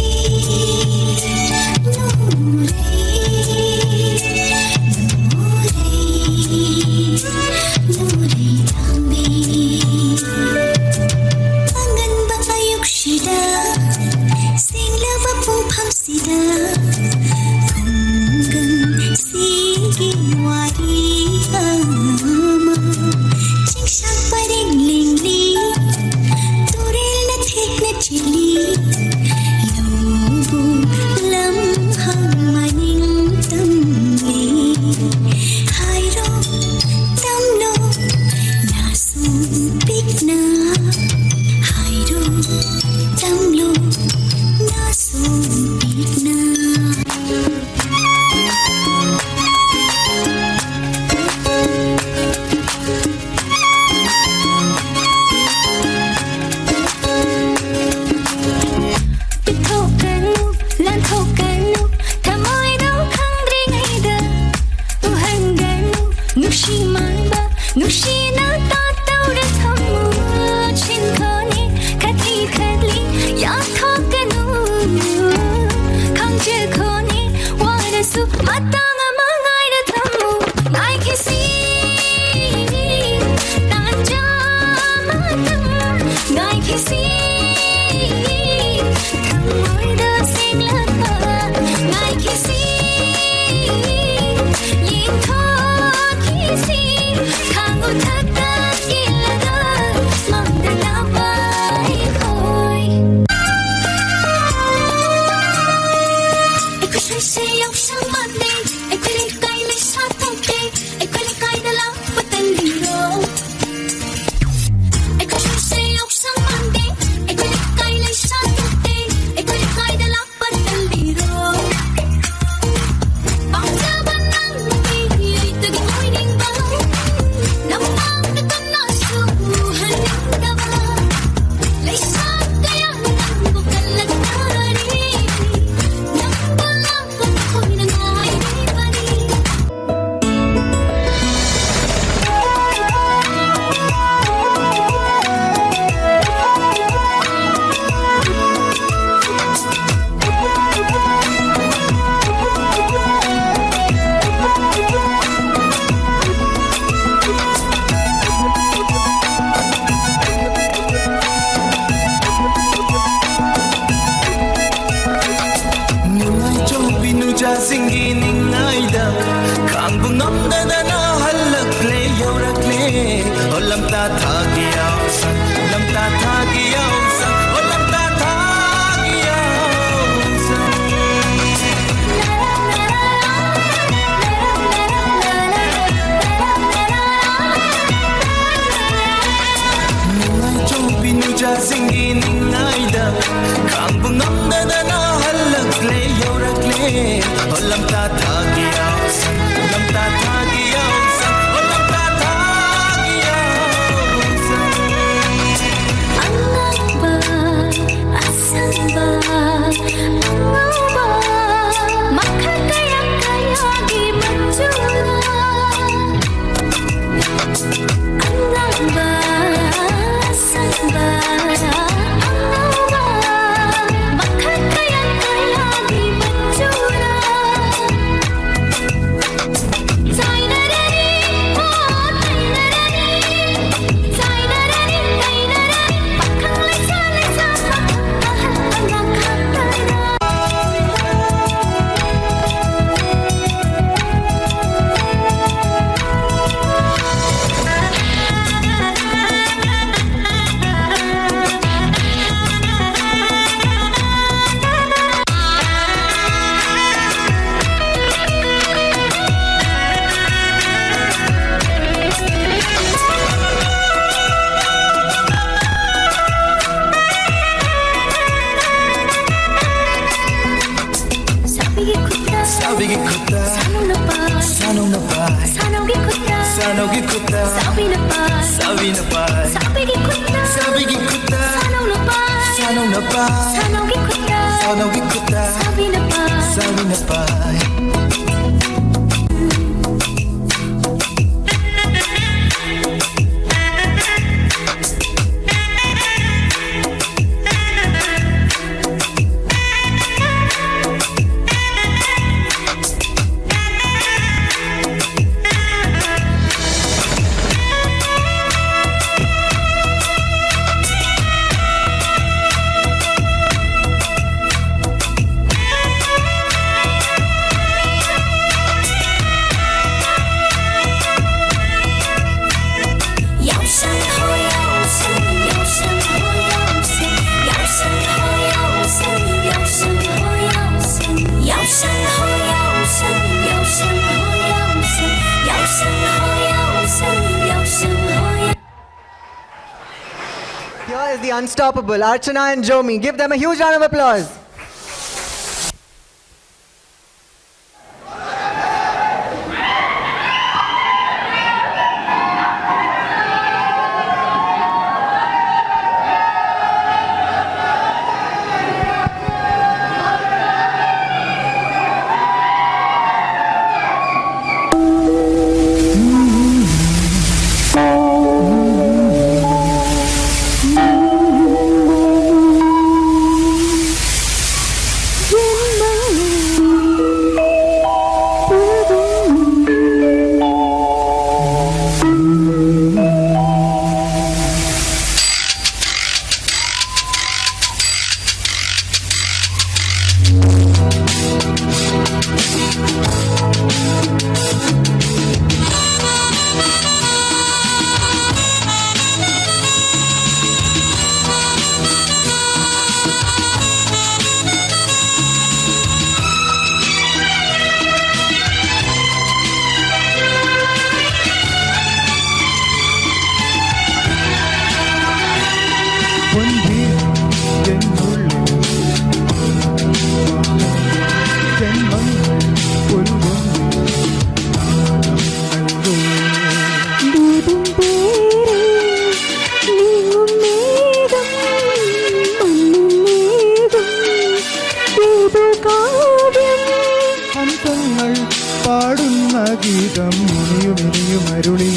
Savina pai Sabigi kutta Sanau na pai Sanau gi kutta Savina pai Here is the unstoppable Archana and Jomi. Give them a huge round of applause. പാടുന്ന ഗീതം ഇനിയും അരുളി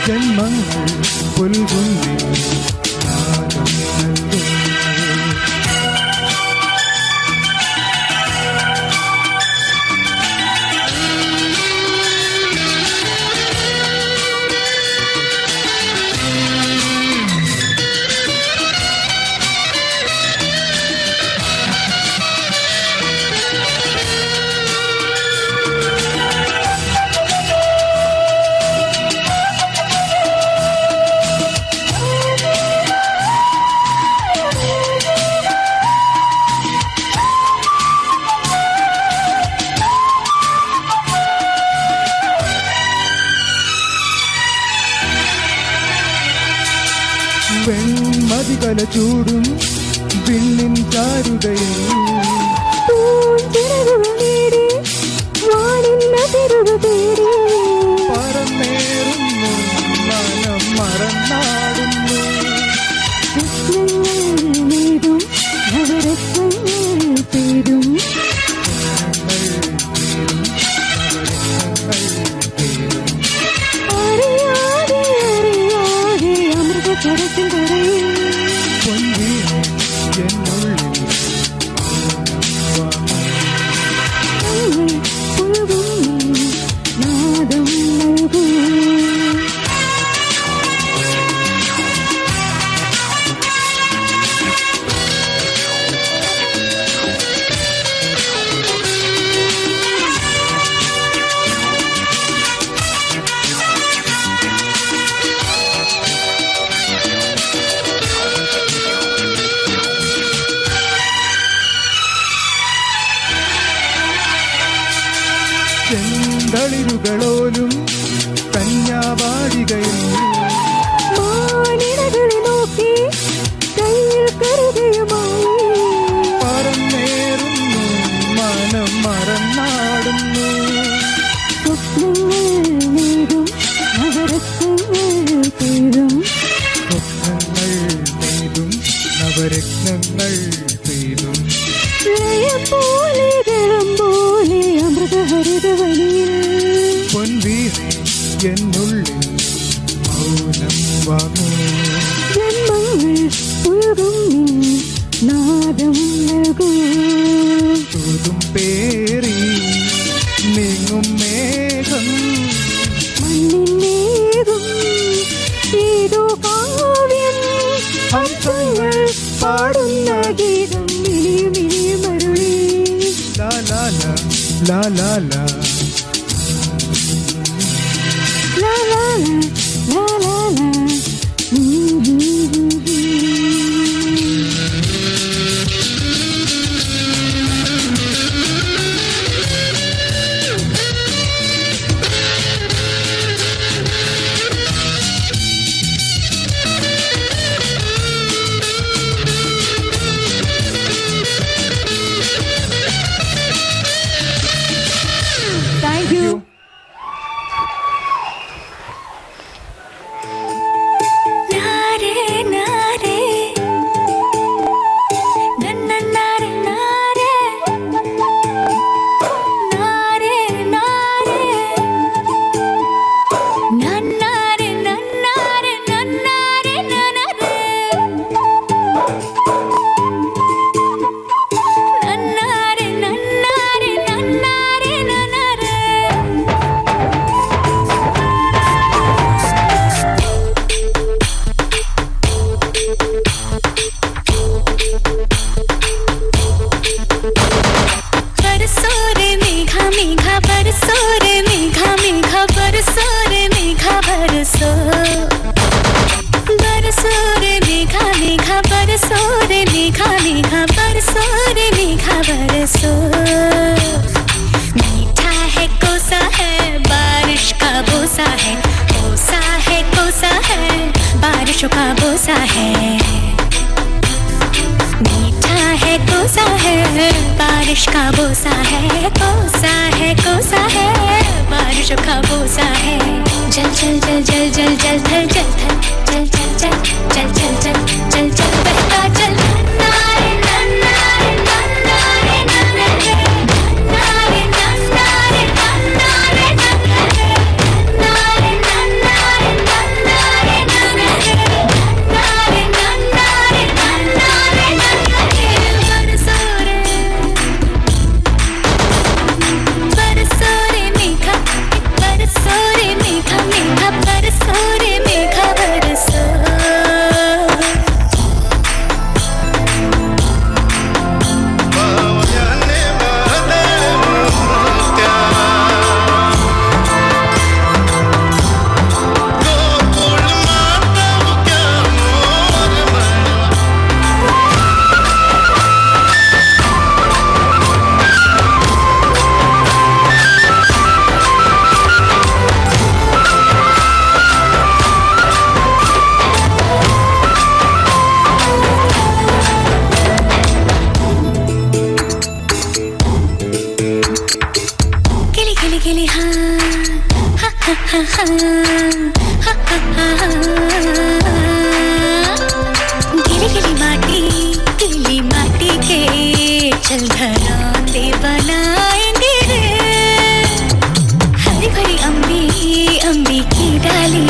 ജന്മങ്ങൾ പുൽകുന്നി നാദം നൽകുന്നു. വെൺമതികല ചൂടും വിണ്ണിൻ ചാരുതയിൽ പറന്നേറുന്നു മനം മറന്നാടുന്നു. ചെന്തളിരുകളോലും കന്യാവാടികയിൽ പറന്നേറുന്നു മനം മറന്നാടുന്നു. La la la. La la la, la la la. Thank you. Nare nare, nanna nare nare, nare nare, nannare nannare nannare nannare, nannare nannare nannare nannare. बरसो रे मेघा मेघा बरसो रे मेघा मेघा बरसो रे मेघा बरसो बरसो रे मेघा मेघा बरसो रे मेघा मेघा बरसो रे मेघा बरसो मीठा है कोसा है बारिश का बोसा है कोसा है कोसा है बारिशों का बोसा है मीठा है कोसा है बारिश का बोसा है कोसा है कोसा है बारिशों का बोसा है जल जल जल जल जल जल थल जल थल जल जल जल जल जल जल जल जल बहता जल नारे नन्नारे नन्नारे नन्नारे नारे नन्नारे नन्नारे नन्नारे नारे नन्नारे नन्नारे नन्नारे नारे नन्नारे नन्नारे नन्नारे बरसो रे मेघा बरसो रे मेघा मेघा बरसो रे मेघा बरसो गिली गिली गिली हाँ हा हा हा हाँ हा हा हा हाँ गिली माटी के चल घरांदे बनाएंगे रे हरी भरी अम्बी अम्बी की डाली